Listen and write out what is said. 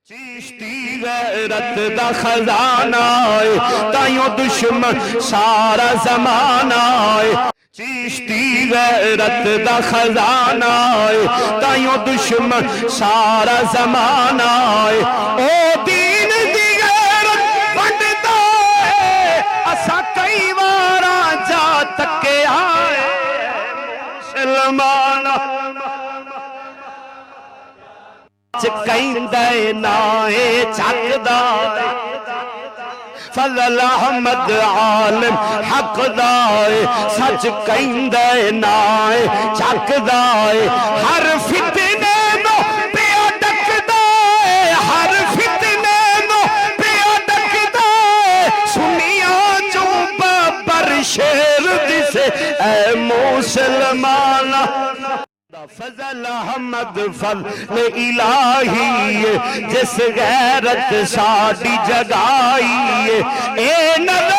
چیشتی غیرت دا خزانہ تائیوں دشمن سارا زمانہ چیشتی غیرت دا خزانہ تائیوں دشمن سارا زمانہ او دین دی غیرت بڑھتا ہے اسا کئی وارا جا تکے آئے مسلمانہ چکیندے نائے چک دائے فضل احمد عالم حق دائے سچ کیندے نائے چک دائے ہر فتنے نو پیا ڈک دائے ہر فتنے نو پیا ڈک دائے سنیا جو بابر شیر جسے اے مسلمانہ فضل احمد فضل الہی جس غیرت ساڈی جگائی اے نظر